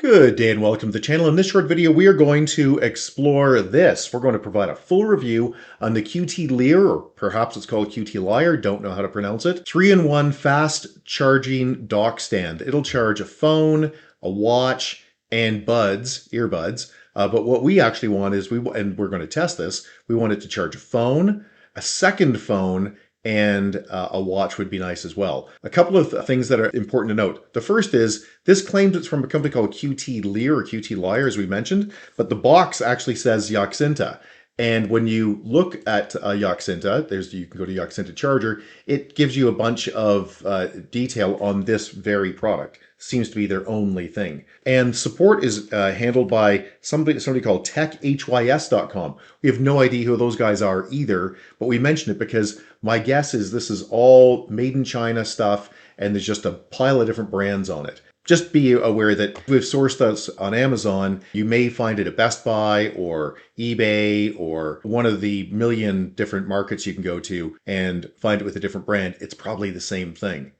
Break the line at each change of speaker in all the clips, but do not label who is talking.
Good day and welcome to the channel. In this short video, we are going to explore this. We're going to provide a full review on the QTLeir, or perhaps it's called QTLier, don't know how to pronounce it. 3-in-1 fast charging dock stand. It'll charge a phone, a watch, and earbuds. But what we actually want is, and we're going to test this, we want it to charge a phone, a second phone, and a watch would be nice as well. A couple of things that are important to note. The first is, this claims it's from a company called QTLeir or QTLier, as we mentioned, but the box actually says Yoxinta. And when you look at Yoxinta, you can go to Yoxinta Charger, it gives you a bunch of detail on this very product. Seems to be their only thing. And support is handled by somebody called techhys.com. We have no idea who those guys are either, but we mention it because my guess is this is all made in China stuff, and there's just a pile of different brands on it. Just be aware that if we've sourced this on Amazon, you may find it at Best Buy or eBay or one of the million different markets you can go to and find it with a different brand. It's probably the same thing.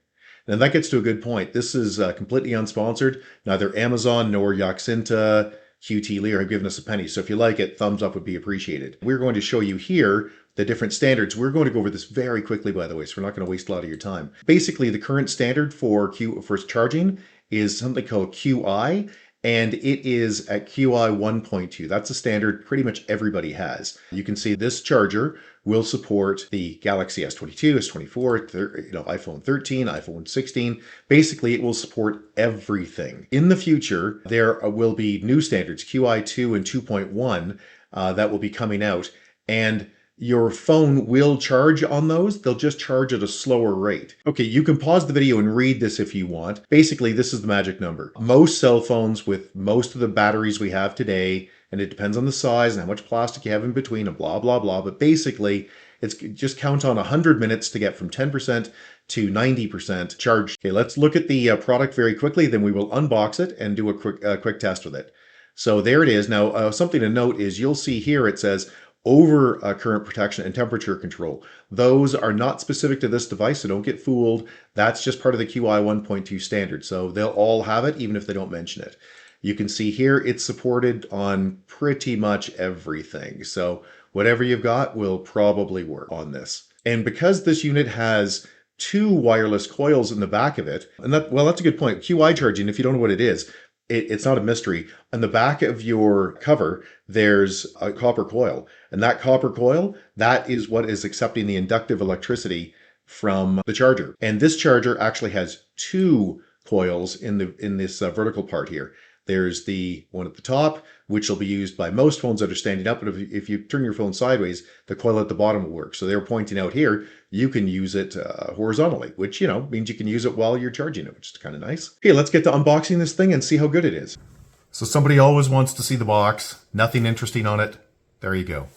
And that gets to a good point. This is completely unsponsored. Neither Amazon nor Yoxinta, QTLeir have given us a penny. So if you like it, thumbs up would be appreciated. We're going to show you here the different standards. We're going to go over this very quickly, by the way, so we're not going to waste a lot of your time. Basically, the current standard for charging is something called QI, and it is at QI 1.2. That's a standard pretty much everybody has. You can see this charger will support the Galaxy S22, S24, iPhone 13, iPhone 16. Basically, it will support everything. In the future, there will be new standards, QI 2 and 2.1, that will be coming out. And your phone will charge on those. They'll just charge at a slower rate. Okay, you can pause the video and read this if you want. Basically, this is the magic number. Most cell phones with most of the batteries we have today, and it depends on the size and how much plastic you have in between and blah, blah, blah. But basically, it's just count on 100 minutes to get from 10% to 90% charge. Okay, let's look at the product very quickly. Then we will unbox it and do a quick test with it. So there it is. Now, something to note is you'll see here it says over current protection and temperature control. Those are not specific to this device, so don't get fooled. That's just part of the QI 1.2 standard. So they'll all have it, even if they don't mention it. You can see here it's supported on pretty much everything. So whatever you've got will probably work on this. And because this unit has two wireless coils in the back of it, and that's a good point. QI charging, if you don't know what it is, it's not a mystery. On the back of your cover, there's a copper coil. And that copper coil, that is what is accepting the inductive electricity from the charger. And this charger actually has two coils in this vertical part here. There's the one at the top, which will be used by most phones that are standing up. But if you turn your phone sideways, the coil at the bottom will work. So they're pointing out here, you can use it horizontally, which, means you can use it while you're charging it, which is kind of nice. Okay, let's get to unboxing this thing and see how good it is. So somebody always wants to see the box. Nothing interesting on it. There you go.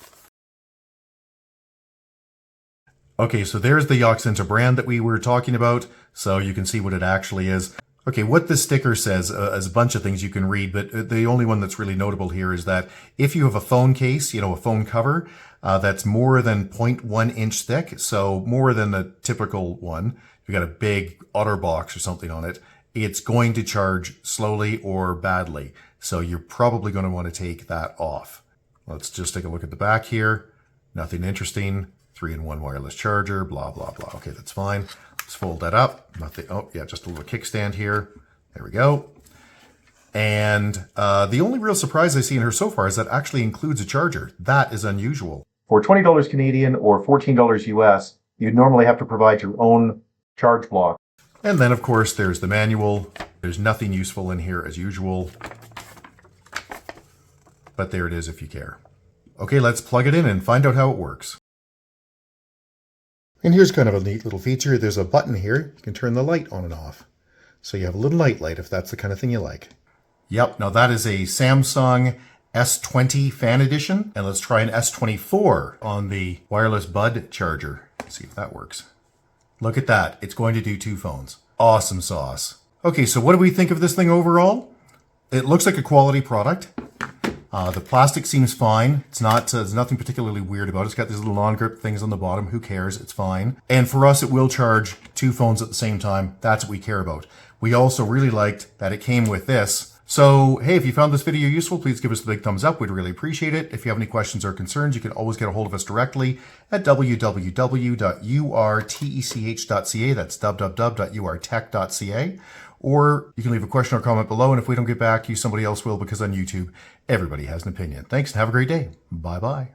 Okay, so there's the Yoxinta brand that we were talking about. So you can see what it actually is. Okay, what this sticker says is a bunch of things you can read, but the only one that's really notable here is that if you have a phone case, a phone cover, that's more than 0.1 inch thick, so more than the typical one, if you got a big OtterBox or something on it, it's going to charge slowly or badly. So you're probably going to want to take that off. Let's just take a look at the back here. Nothing interesting. 3-in-1 wireless charger, blah, blah, blah. Okay, that's fine. Let's fold that up. Nothing. Oh, yeah, just a little kickstand here. There we go. And the only real surprise I see in her so far is that it actually includes a charger. That is unusual. For $20 Canadian or $14 US, you'd normally have to provide your own charge block. And then, of course, there's the manual. There's nothing useful in here as usual. But there it is if you care. Okay, let's plug it in and find out how it works. And here's kind of a neat little feature. There's a button here. You can turn the light on and off. So you have a little night light if that's the kind of thing you like. Yep, now that is a Samsung S20 Fan Edition. And let's try an S24 on the wireless bud charger. Let's see if that works. Look at that. It's going to do two phones. Awesome sauce. Okay, so what do we think of this thing overall? It looks like a quality product. The plastic seems fine. It's not, there's nothing particularly weird about it. It's got these little non-grip things on the bottom. Who cares? It's fine. And for us, it will charge two phones at the same time. That's what we care about. We also really liked that it came with this So, hey, if you found this video useful, please give us a big thumbs up. We'd really appreciate it. If you have any questions or concerns, you can always get a hold of us directly at www.urtech.ca. That's www.urtech.ca. Or you can leave a question or comment below, and if we don't get back to you, somebody else will, because on YouTube, everybody has an opinion. Thanks, and have a great day. Bye-bye.